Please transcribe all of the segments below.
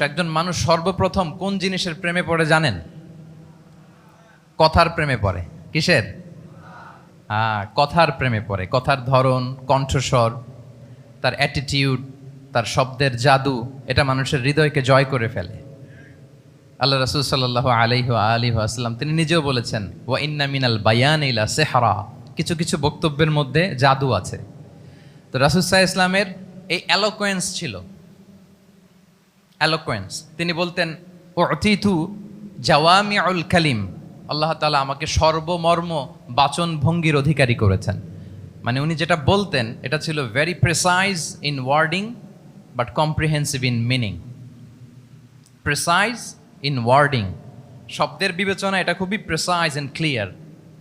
একজন মানুষ সর্বপ্রথম কোন জিনিসের প্রেমে পড়ে জানেন? কথার প্রেমে পড়ে। কিসের? কথার প্রেমে পড়ে। কথার ধরন, কণ্ঠস্বর, তার অ্যাটিটিউড, তার শব্দের জাদু, এটা মানুষের হৃদয়কে জয় করে ফেলে। আল্লাহ রাসূল সাল্লাল্লাহু আলাইহি ওয়া আলিহি ওয়াসাল্লাম তিনি নিজেও বলেছেন, ওয়া ইন্না মিনাল বায়ানি লা সিহরা, কিছু কিছু বক্তব্যের মধ্যে জাদু আছে। তো রাসূল সাল্লাল্লাহু আলাইহি ওয়াসাল্লামের এই এলোকোয়েন্স ছিল, এলোকোয়েন্স। তিনি বলতেন, উতিতু জাওয়ামিউল কালিম, আল্লাহ তাআলা আমাকে সর্বমর্ম বাচন ভঙ্গির অধিকারী করেছেন। মানে উনি যেটা বলতেন এটা ছিল very precise in wording but comprehensive in meaning. Precise in wording, শব্দের বিবেচনা এটা খুবই precise and clear,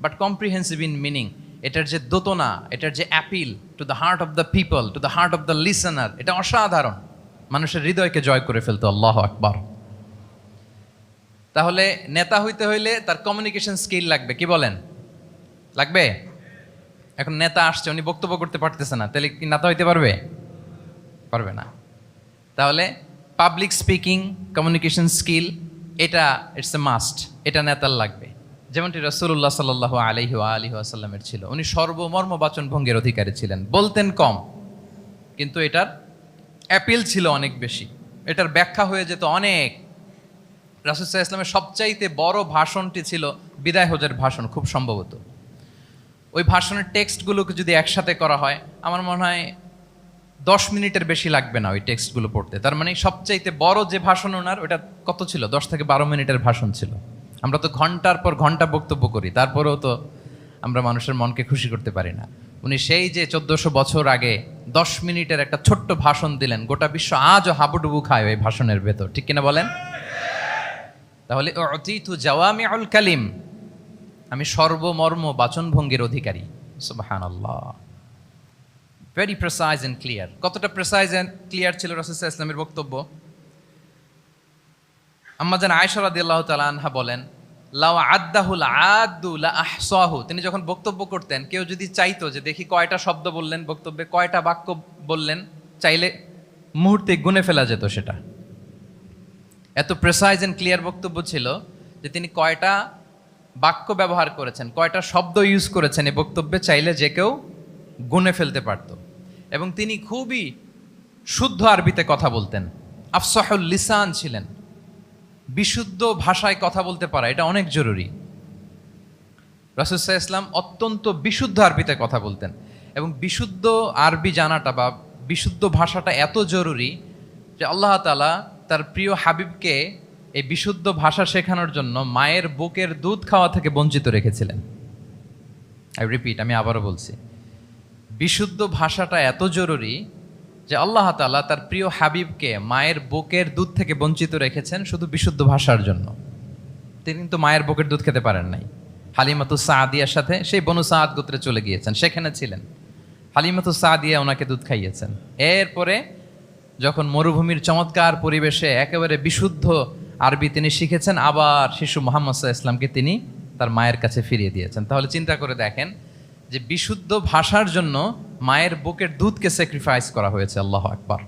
but comprehensive in meaning. এটার যে দোতনা, এটার যে appeal to the heart of the people, to the heart of the listener, এটা অসাধারণ, মানুষের হৃদয়কে জয় করে ফেলতো। আল্লাহু আকবার। তাহলে নেতা হইতে হইলে তার কমিউনিকেশন স্কিল লাগবে, কি বলেন? লাগবে? এখন নেতা আসছে, উনি বক্তব্য করতে পারতেছে না, তাহলে কি নেতা হইতে পারবে? পারবে না। তাহলে পাবলিক স্পিকিং, কমিউনিকেশন স্কিল, এটা ইটস এ মাস্ট, এটা নেতার লাগবে। যেমনটি রাসূলুল্লাহ সাল্লাল্লাহু আলাইহি ওয়া আলিহি ওয়াসাল্লামের ছিল। উনি সর্বমর্ম বাচন ভঙ্গির অধিকারী ছিলেন। বলতেন কম, কিন্তু এটার অ্যাপিল ছিল অনেক বেশি, এটার ব্যাখ্যা হয়ে যেত অনেক। রাসূল সাল্লাল্লাহু আলাইহি ওয়াসাল্লামের সবচাইতে বড় ভাষণটি ছিল বিদায় হজের ভাষণ, খুব সম্ভবত। ওই ভাষণের টেক্সটগুলোকে যদি একসাথে করা হয়, আমার মনে হয় 10 মিনিটের বেশি লাগবে না ওই টেক্সটগুলো পড়তে। তার মানে সবচাইতে বড় যে ভাষণ ওনার, ওটা কত ছিল? 10 থেকে 12 মিনিটের ভাষণ ছিল। আমরা তো ঘন্টার পর ঘন্টা বক্তব্য করি, তারপরেও তো আমরা মানুষের মনকে খুশি করতে পারি না। উনি সেই যে 1400 বছর আগে 10 মিনিটের একটা ছোট্ট ভাষণ দিলেন, গোটা বিশ্ব আজও হাবুডুবু খায় ওই ভাষণের ভেতর, ঠিক কিনা বলেন? তাহলে উতিতু জাওয়ামিউল কালিম, আমি সর্বমর্ম বাচনভঙ্গির অধিকারী। সুবহানাল্লাহ। Very precise and clear. কতটা প্রেসাইজ অ্যান্ড ক্লিয়ার ছিল রাসূল সাল্লাল্লাহু আলাইহি ওয়াসাল্লামের বক্তব্য? আম্মা জান আয়েশা রাদিয়াল্লাহু তাআলা আনহা বলেন, লাউ আদ্দাহুল আদ্দু লা আহসাহু। তিনি যখন বক্তব্য করতেন, কেউ যদি চাইতো যে দেখি কয়টা শব্দ বললেন বক্তব্যে, কয়টা বাক্য বললেন, চাইলে মুহূর্তে গুনে ফেলা যেত সেটা। এত প্রেসাইজ অ্যান্ড ক্লিয়ার বক্তব্য ছিল যে তিনি কয়টা বাক্য ব্যবহার করেছেন, কয়টা শব্দ ইউজ করেছেন এই বক্তব্যে, চাইলে যে কেউ গুনে ফেলতে পারত। এবং তিনি খুবই শুদ্ধ আরবিতে কথা বলতেন, আফসাহুল লিসান ছিলেন। বিশুদ্ধ ভাষায় কথা বলতে পারা এটা অনেক জরুরি। রাসূল সাল্লাল্লাহু আলাইহি ওয়াসাল্লাম অত্যন্ত বিশুদ্ধ আরবিতে কথা বলতেন, এবং বিশুদ্ধ আরবি জানাটা বা বিশুদ্ধ ভাষাটা এত জরুরি যে আল্লাহ তাআলা তার প্রিয় হাবিবকে এই বিশুদ্ধ ভাষা শেখানোর জন্য মায়ের বুকের দুধ খাওয়া থেকে বঞ্চিত রেখেছিলেন। আই রিপিট, আমি আবারও বলছি, বিশুদ্ধ ভাষাটা এত জরুরি যে আল্লাহ তাআলা তার প্রিয় হাবিবকে মায়ের বুকের দুধ থেকে বঞ্চিত রেখেছেন শুধু বিশুদ্ধ ভাষার জন্য। তিনি কিন্তু মায়ের বুকের দুধ খেতে পারেন নাই। হালিমাতু সাদিয়ার সাথে সেই বনু সাদ গোত্রে চলে গিয়েছেন, সেখানে ছিলেন। হালিমাতু সাদিয়া ওনাকে দুধ খাইয়েছেন। এরপরে যখন মরুভূমির চমৎকার পরিবেশে একেবারে বিশুদ্ধ আরবি তিনি শিখেছেন, আবার শিশু মুহাম্মদ সাল্লাল্লাহু আলাইহি ওয়াসাল্লামকে তিনি তার মায়ের কাছে ফিরিয়ে দিয়েছেন। তাহলে চিন্তা করে দেখেন যে বিশুদ্ধ ভাষার জন্য মায়ের বুকের দুধকে স্যাক্রিফাইস করা হয়েছে। আল্লাহু আকবার।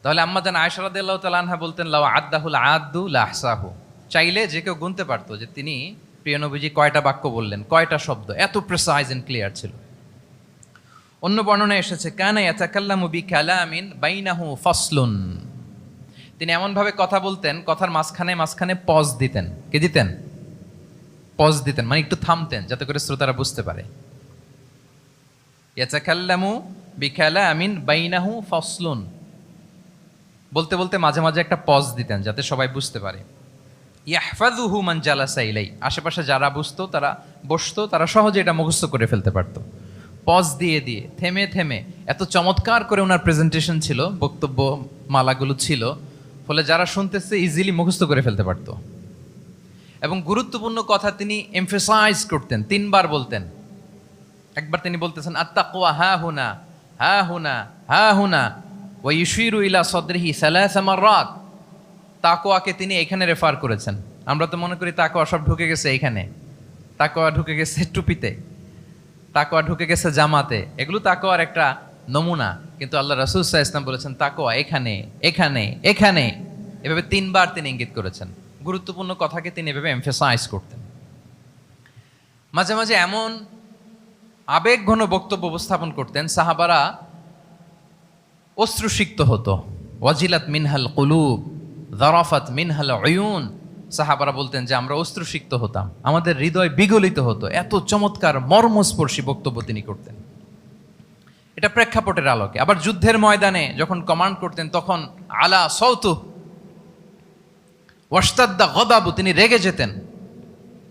তাহলে আম্মা জান আয়েশা রাদিয়াল্লাহু তাআলা আনহা বলতেন, লাউ আদ্দাহুল আদ্দু লা আহসাহু, চাইলে যে কেউ গুনতে পারতো যে তিনি প্রিয় নবীজি কয়টা বাক্য বললেন, কয়টা শব্দ। এত প্রেসাইজ এন্ড ক্লিয়ার ছিল। অন্য বর্ণনায় এসেছে, কানা ইয়াতাকাল্লামু বিকালামিন বাইনাহু ফাসলুন, তিনি এমনভাবে কথা বলতেন, কথার মাঝখানে মাঝখানে পজ দিতেন। কে দিতেন? পজ দিতেন, মানে একটু থামতেন যাতে করে শ্রোতারা বুঝতে পারে। ইয়াতাকাল্লামু বিকালামিন বাইনাহু ফাসলুন, বলতে বলতে মাঝে মাঝে একটা পজ দিতেন যাতে সবাই বুঝতে পারে। ইয়াহফাযুহু মান জালাসা ইলাই, আশেপাশে যারা বসতো তারা সহজে এটা মুখস্থ করে ফেলতে পারতো। পজ দিয়ে দিয়ে, থেমে থেমে, এত চমৎকার করে ওনার প্রেজেন্টেশন ছিল, বক্তব্য মালাগুলো ছিল, ফলে যারা শুনতেছে ইজিলি মুখস্থ করে ফেলতে পারতো। এবং গুরুত্বপূর্ণ কথা তিনি এমফাসাইজ করতেন, 3 বার বলতেন। একবার তিনি বলতেছেন, আত্তাকওয়া হা হুনা হা হুনা হা হুনা ওয়া ইউশিরু ইলা সাদরিহি 3 মাররাত। তাকওয়াকে তিনি এখানে রেফার করেছেন। আমরা তো মনে করি তাকওয়া সব ঢুকে গেছে এইখানে, তাকওয়া ঢুকে গেছে টুপিতে, তাকওয়া ঢুকে গেছে জামাতে, এগুলো তাকওয়ার একটা নমুনা। কিন্তু আল্লাহ রাসূল সাল্লাল্লাহু আলাইহি ওয়াসাল্লাম বলেছেন তাকওয়া এখানে এখানে এখানে। এভাবে 3বার তিনি ইঙ্গিত করেছেন। গুরুত্বপূর্ণ কথাকে তিনি এভাবে এমফেসাইজ করতেন। মাঝে মাঝে এমন আবেগঘন বক্তব্য উপস্থাপন করতেন, সাহাবারা অশ্রুসিক্ত হতো। ওয়াজিলাত মিনহাল কুলুব যারাফাত মিনহাল উয়ুন, সাহাবারা বলতেন যে আমরা অশ্রুসিক্ত হতাম, আমাদের হৃদয় বিগলিত হতো। এত চমৎকার মর্মস্পর্শী বক্তব্য তিনি করতেন। এটা প্রেক্ষাপটের আলোকে। আবার যুদ্ধের ময়দানে যখন কমান্ড করতেন তখন আলা সৌতু ওয়াস্তাদ্দা গদাবু, তিনি রেগে যেতেন,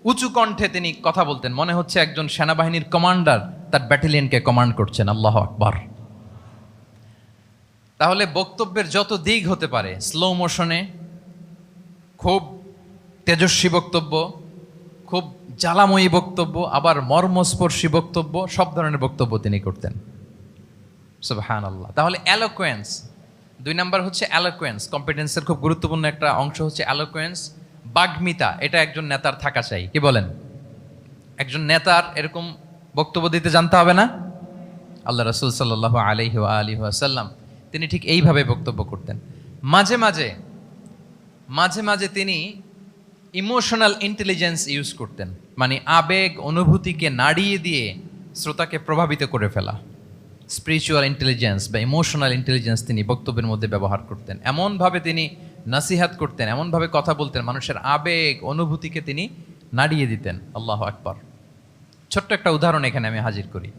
উঁচু কণ্ঠে তিনি কথা বলতেন, মনে হচ্ছে একজন সেনাবাহিনীর কমান্ডার তার ব্যাটালিয়নকে কমান্ড করছেন। আল্লাহু আকবার। তাহলে বক্তব্যের যত দিক হতে পারে, স্লো মোশনে, খুব তেজস্বী বক্তব্য, খুব জ্বালাময়ী বক্তব্য, আবার মর্মস্পর্শী বক্তব্য, সব ধরনের বক্তব্য তিনি করতেন। সুবহানাল্লাহ। তাহলে অ্যালোকোয়েন্স, 2 নাম্বার হচ্ছে অ্যালোকোয়েন্স। কম্পিটেন্সের খুব গুরুত্বপূর্ণ একটা অংশ হচ্ছে অ্যালোকোয়েন্স, বাগ্মিতা। এটা একজন নেতার থাকা চাই। কি বলেন? একজন নেতার এরকম বক্তব্য দিতে জানতে হবে না? আল্লাহ রাসূল সাল্লাল্লাহু আলাইহি ওয়া আলিহি ওয়াসাল্লাম তিনি ঠিক এইভাবে বক্তব্য করতেন। মাঝে মাঝে তিনি ইমোশনাল ইন্টেলিজেন্স ইউজ করতেন, মানে আবেগ অনুভূতিকে নাড়িয়ে দিয়ে শ্রোতাকে প্রভাবিত করে ফেলা। স্পিরিচুয়াল ইন্টেলিজেন্স বা ইমোশনাল ইন্টেলিজেন্স তিনি বক্তব্যের মধ্যে ব্যবহার করতেন। এমনভাবে তিনি নাসিহাত করতেন, এমনভাবে কথা বলতেন, মানুষের আবেগ অনুভূতিকে তিনি নাড়িয়ে দিতেন। আল্লাহু আকবার। ছোট্ট একটা উদাহরণ এখানে আমি হাজির করি।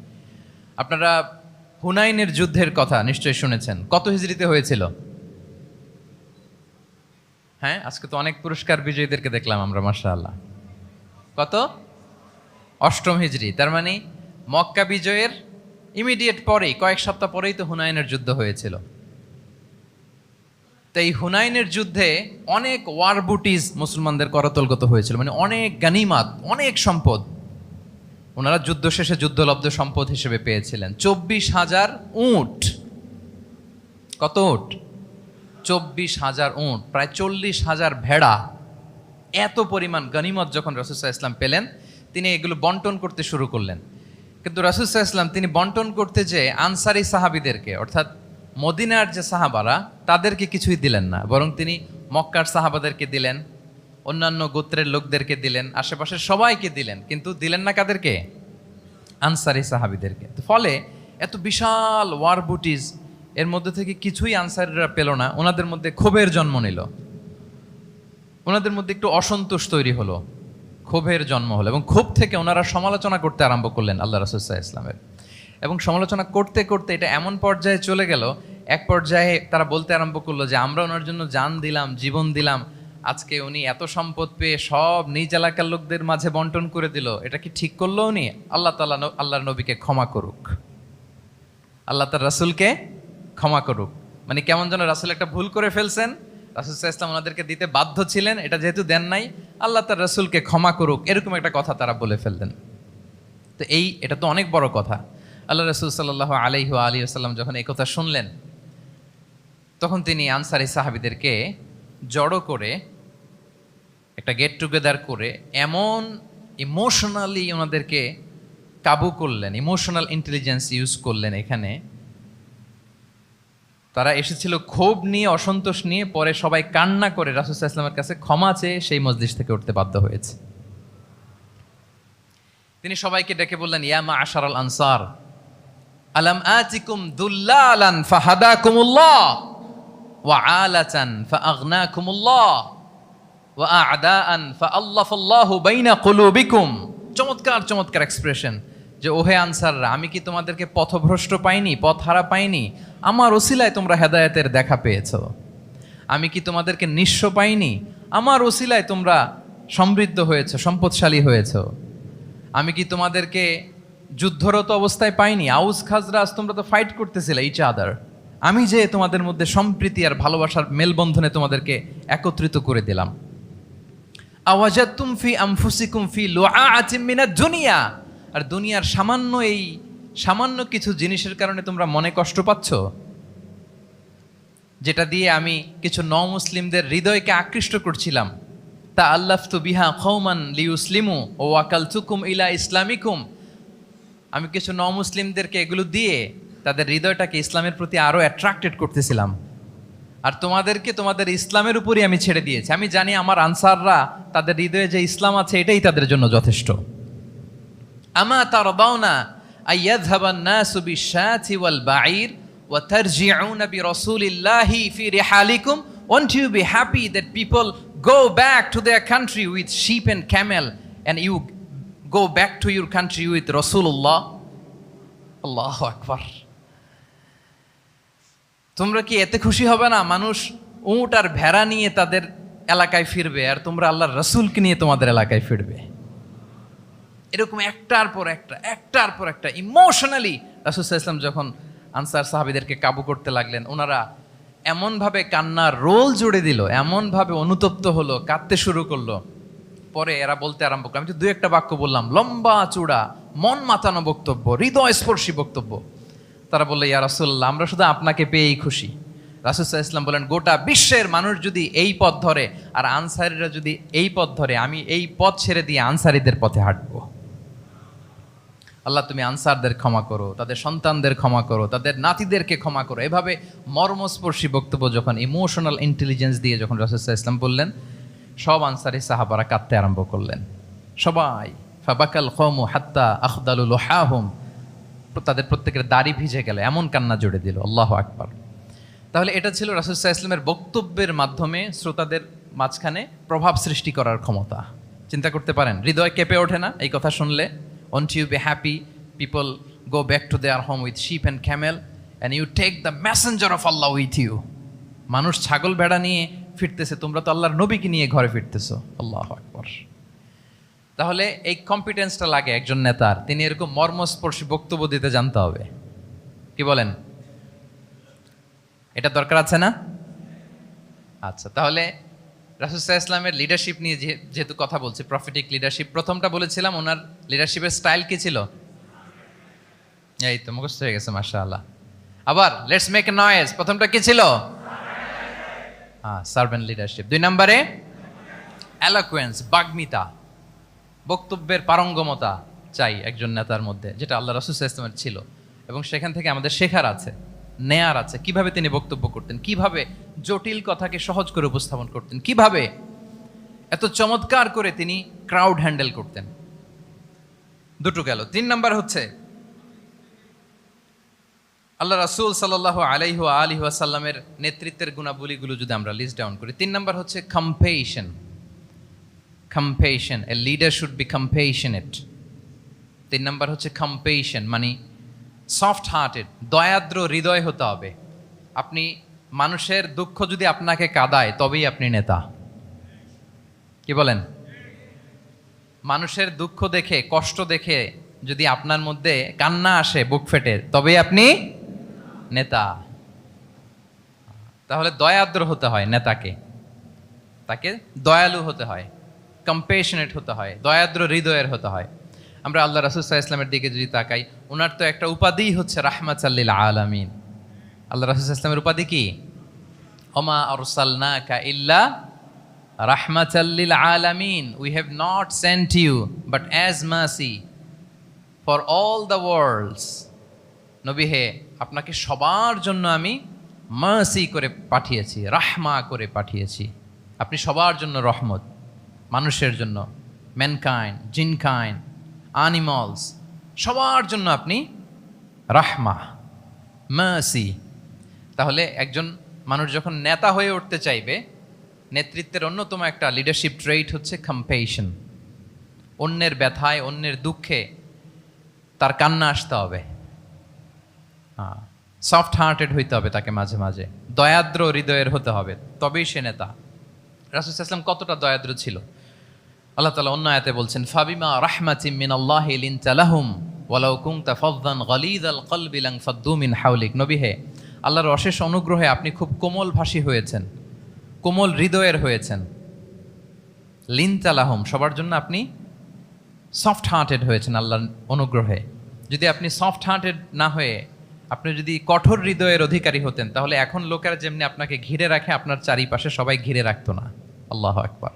আপনারা হুনাইনের যুদ্ধের কথা নিশ্চয়ই শুনেছেন। কত হিজরিতে হয়েছিল? হ্যাঁ, আজকে তো অনেক পুরস্কার বিজয়ীদেরকে দেখলাম আমরা, মাশাআল্লাহ। কত? 8ম হিজরি। তার মানে মক্কা বিজয়ের ইমিডিয়েট পরেই, কয়েক সপ্তাহ পরেই তো হুনাইনের যুদ্ধ হয়েছিল। তো এই হুনাইনের যুদ্ধে অনেক ওয়ার বুটিজ মুসলমানদের করতলগত হয়েছিল, মানে অনেক গানিমাত, অনেক সম্পদ ওনারা যুদ্ধ শেষে যুদ্ধলব্ধ সম্পদ হিসেবে পেয়েছিলেন। 24,000 উট। কত উট? 24,000 উট, প্রায় 40,000 ভেড়া। এত পরিমাণ গনিমত যখন রাসূল সাল্লাল্লাহু আলাইহি ওয়াসাল্লাম পেলেন, তিনি এগুলো বন্টন করতে শুরু করলেন। কিন্তু রাসূল সাল্লাল্লাহু আলাইহি ওয়াসাল্লাম তিনি বন্টন করতে যে আনসারি সাহাবীদেরকে, অর্থাৎ মদিনার যে সাহাবারা, তাদেরকে কিছুই দিলেন না, বরং তিনি মক্কার সাহাবাদেরকে দিলেন, অন্যান্য গোত্রের লোকদেরকে দিলেন, আশেপাশের সবাইকে দিলেন, কিন্তু দিলেন না কাদেরকে? আনসারি সাহাবীদেরকে। ফলে এত বিশাল ওয়ার বুটিজ, এর মধ্যে থেকে কিছুই আনসারিরা পেল না। ওনাদের মধ্যে ক্ষোভের জন্ম নিল, ওনাদের মধ্যে একটু অসন্তোষ তৈরি হলো, ক্ষোভের জন্ম হলো, এবং ক্ষোভ থেকে ওনারা সমালোচনা করতে আরম্ভ করলেন আল্লাহ রাসূল সাল্লাল্লাহু আলাইহি ওয়াসাল্লামের। এবং সমালোচনা করতে করতে এটা এমন পর্যায়ে চলে গেল, এক পর্যায়ে তারা বলতে আরম্ভ করলো যে আমরা ওনার জন্য জান দিলাম, জীবন দিলাম, আজকে উনি এত সম্পদ পেয়ে সব নিজ এলাকার লোকদের মাঝে বন্টন করে দিল, এটা কি ঠিক করলো উনি? আল্লাহ তাআলা আল্লাহর নবীকে ক্ষমা করুক, আল্লাহ তার রাসূলকে ক্ষমা করুক। মানে কেমন যেন রাসূল একটা ভুল করে ফেলছেন, রাসূল সাল্লাল্লাহু আলাইহি ওয়াসাল্লাম ওনাদেরকে দিতে বাধ্য ছিলেন, এটা যেহেতু দেন নাই, আল্লাহ তার রাসূলকে ক্ষমা করুক, এরকম একটা কথা তারা বলে ফেললেন। তো এটা তো অনেক বড় কথা। আল্লাহ রাসূল সাল্লাল্লাহু আলাইহি ওয়া আলিহি ওয়াসাল্লাম যখন এই কথা শুনলেন, তখন তিনি আনসারি সাহাবীদেরকে জড়ো করে একটা গেট টুগেদার করে এমন ইমোশনালি ওনাদেরকে কাবু করলেন, ইমোশনাল ইন্টেলিজেন্স ইউজ করলেন। এখানে তারা এসেছিল ক্ষোভ নিয়ে, অসন্তোষ নিয়ে, পরে সবাই কান্না করে রাসূল সাল্লাল্লাহু আলাইহি ওয়াসাল্লামের কাছে ক্ষমা চেয়ে সেই মজলিস থেকে উঠতে বাধ্য হয়েছে। তিনি সবাইকে ডেকে বললেন, ইয়া মা'আশারাল আনসার, আলাম আতিকুম দুল্লালান ফাহাদাকুমুল্লাহ ওয়া আলাতান ফাআগনাকুমুল্লাহ ওয়া আ'দাআন ফাআল্লাফাল্লাহু বাইনা কুলুবিকুম। চমৎকার চমৎকার এক্সপ্রেশন, যে ওহে আনসাররা, আমি কি তোমাদেরকে পথভ্রষ্ট পাইনি, পথহারা পাইনি? আমার ওসিলায় তোমরা হেদায়েতের দেখা পেয়েছো। আমি কি তোমাদেরকে নিঃস্ব পাইনি? আমার ওসিলায় তোমরা সমৃদ্ধ হয়েছো, সম্পদশালী হয়েছো। আমি কি তোমাদেরকে যুদ্ধরত অবস্থায় পাইনি? আউস খাজরাজ তোমরা তো ফাইট করতেছিলে ইচ আদার, আমি যে তোমাদের মধ্যে সম্প্রীতি আর ভালোবাসার মেলবন্ধনে তোমাদেরকে একত্রিত করে দিলাম। আওয়াজাতুম ফি আনফুসিকুম ফি লুআআতিম মিনাদ দুনিয়া, আর দুনিয়ার সামান্য কিছু জিনিসের কারণে তোমরা মনে কষ্ট পাচ্ছ, যেটা দিয়ে আমি কিছু মুসলিমদের হৃদয়কে আকৃষ্ট করছিলাম। তা আল্লাফতু বিহা কওমান লিউসলিমু ও ওয়াকালতুকুম ইলা ইসলামিকুম, আমি কিছু মুসলিমদেরকে এগুলো দিয়ে তাদের হৃদয়টাকে ইসলামের প্রতি আরো অ্যাট্রাক্টেড করতেছিলাম। আর তোমাদেরকে তোমাদের ইসলামের উপরই আমি ছেড়ে দিয়েছি। আমি জানি আমার আনসাররা তাদের হৃদয়ে যে ইসলাম আছে এটাই তাদের জন্য যথেষ্ট। আমা তারদাউনা আইয়াযহাবান নাসু বিশ-শাতি ওয়াল বাঈর ওয়া তারজিউনা বিরাসূলিল্লাহি ফি রিহালিকুম। Won't you be happy that people go back to their country with sheep and camel and you go back to your country with Rasulullah? Allahu Akbar। তোমরা কি এতে খুশি হবে না মানুষ উট আর ভেড়া নিয়ে তাদের এলাকায় ফিরবে আর তোমরা আল্লাহর রাসূলকে নিয়ে তোমাদের এলাকায় ফিরবে? এরকম একটার পর একটা ইমোশনালি রাসূল সাল্লাল্লাহু আলাইহি ওয়াসাল্লাম যখন আনসার সাহাবীদেরকে কাবু করতে লাগলেন, ওনারা এমনভাবে কান্নার রোল জুড়ে দিল, এমনভাবে অনুতপ্ত হলো, কাঁদতে শুরু করলো। পরে এরা বলতে আরম্ভ করলো, আমি তো 2-1 বাক্য বললাম, লম্বা চূড়া মন মাতানো বক্তব্য, হৃদয়স্পর্শী বক্তব্য। তারা বললো, ইয়া রাসূলুল্লাহ, আমরা শুধু আপনাকে পেয়েই খুশি। রাসূল সাল্লাল্লাহু আলাইহি ওয়াসাল্লাম বলেন, গোটা বিশ্বের মানুষ যদি এই পথ ধরে আর আনসারীরা যদি এই পথ ধরে, আমি এই পথ ছেড়ে দিয়ে আনসারীদের পথে হাঁটবো। আল্লাহ তুমি আনসারদের ক্ষমা করো, তাদের সন্তানদের ক্ষমা করো, তাদের নাতিদেরকে ক্ষমা করো। এভাবে মর্মস্পর্শী বক্তব্য যখন ইমোশনাল ইন্টেলিজেন্স দিয়ে যখন রাসূল সাল্লাল্লাহু আলাইহি ওয়াসাল্লাম বললেন, সব আনসারী সাহাবারা কাঁদতে আরম্ভ করলেন। সবাই ফাবাকাল কওমু হাত্তা আখদালু লুহাহুম, তাদের প্রত্যেকের দাড়ি ভিজে গেল, এমন কান্না জুড়ে দিল। আল্লাহু আকবার। তাহলে এটা ছিল রাসূল সাল্লাল্লাহু আলাইহি ওয়াসাল্লামের বক্তব্যের মাধ্যমে শ্রোতাদের মাঝখানে প্রভাব সৃষ্টি করার ক্ষমতা। চিন্তা করতে পারেন, হৃদয় কেঁপে ওঠে না এই কথা শুনলে? Won't you be happy people go back to their home with sheep and camel and you take the messenger of Allah with you? মানুষ ছাগল ভেড়া নিয়ে ফিরতেছে, তোমরা তো আল্লাহর নবীকে নিয়ে ঘরে ফিরতেছো। আল্লাহু আকবার। তাহলে এই কম্পিটেন্সটা লাগে একজন নেতার, তিনি এরকম মর্মস্পর্শী বক্তব্য দিতে জানতে হবে। কি বলেন? এটা দরকার আছে না? আচ্ছা, তাহলে রাসূল সাল্লাল্লাহু আলাইহি ওয়াসাল্লামের লিডারশিপ নিয়ে যেহেতু কথা বলছি, প্রফেটিক লিডারশিপ, প্রথমটা বলেছিলাম ওনার লিডারশিপের স্টাইল কি ছিল? এই তো মুখস্থ হয়ে গেছে মাশাআল্লাহ। আবার লেটস মেক এ নয়েজ। প্রথমটা কি ছিল? Servant leadership. 2 নম্বরে এলোকুয়েন্স, বাগ্মিতা, বক্তব্যের পারঙ্গমতা চাই একজন নেতার মধ্যে, যেটা আল্লাহ রাসূল সাল্লাল্লাহু আলাইহি ওয়াসাল্লামের ছিল। এবং সেখান থেকে আমাদের শেখার আছে, নেয়ার আছে, কিভাবে তিনি বক্তব্য করতেন, কিভাবে জটিল কথাকে সহজ করে উপস্থাপন করতেন, কিভাবে এত চমৎকার করে তিনি ক্রাউড হ্যান্ডেল করতেন। দুটো গেল। 3 নাম্বার হচ্ছে আল্লাহ রাসূল সাল্লাল্লাহু আলাইহি ওয়া আলিহি ওয়াসাল্লামের নেতৃত্বের গুণাবলীগুলো যদি আমরা লিস্ট ডাউন করি, 3 নাম্বার হচ্ছে কম্পেশন। কম্পেশন, a leader should be compassionate. 3 number হচ্ছে কম্পেশন, মানে সফট হার্টেড, দয়াদ্র হৃদয় হতে হবে। আপনি মানুষের দুঃখ যদি আপনাকে কাঁদায় তবেই আপনি নেতা। কি বলেন? মানুষের দুঃখ দেখে, কষ্ট দেখে যদি আপনার মধ্যে কান্না আসে বুক ফেটে, তবেই আপনি নেতা। তাহলে দয়াদ্র হতে হয় নেতাকে, তাকে দয়ালু হতে হয়, কম্পেশনেট হতে হয়, দয়াদ্র হৃদয়ের হতে হয়। আমরা আল্লাহ রাসূল সাল্লাল্লাহু আলাইহি ওয়াসাল্লামের দিকে যদি তাকাই, ওনার তো একটা উপাধিই হচ্ছে রাহমাতাল লিল আলামিন। আল্লাহ রাসূল সাল্লাল্লাহু আলাইহি ওয়াসাল্লামের উপাধি কি? ওমা আরসালনাকা ইল্লা রাহমাতাল লিল আলামিন। We have not sent you but as mercy for all the worlds. নবী হে, আপনাকে সবার জন্য আমি মার্সি করে পাঠিয়েছি, রাহমা করে পাঠিয়েছি। আপনি সবার জন্য রহমত, মানুষের জন্য, ম্যানকাইন্ড, জিনকাইন্ড, অ্যানিমালস, সবার জন্য আপনি রাহমা, মার্সি। তাহলে একজন মানুষ যখন নেতা হয়ে উঠতে চাইবে, নেতৃত্বের অন্যতম একটা লিডারশিপ ট্রেইট হচ্ছে কম্পেশন। অন্যের ব্যথায়, অন্যের দুঃখে তার কান্না আসতে হবে। সফট হার্টেড হইতে হবে তাকে, মাঝে মাঝে দয়াদ্র হৃদয়ের হতে হবে, তবেই সে নেতা। রাসূল সাল্লাল্লাহু আলাইহি ওয়াসাল্লাম কতটা দয়াদ্র ছিল, আল্লাহ তাআলা অন্য আয়াতে বলছেন, ফাবিমা রাহমাতিম মিনাল্লাহি লিনতা লাহুম ওয়ালাউ কুনতা ফাযযান গালিযাল কলবি লানফাদ্দু মিন হাওলিক। নবী হে, আল্লাহর অশেষ অনুগ্রহে আপনি খুব কোমল ভাষী হয়েছেন, কোমল হৃদয়ের হয়েছেন। লিনতা লাহুম, সবার জন্য আপনি সফট হার্টেড হয়েছেন আল্লাহর অনুগ্রহে। যদি আপনি সফট হার্টেড না হয়ে আপনি যদি কঠোর হৃদয়ের অধিকারী হতেন, তাহলে এখন লোকেরা যেমনি আপনাকে ঘিরে রাখে, আপনার চারিপাশে সবাই ঘিরে রাখতো না। আল্লাহু আকবার।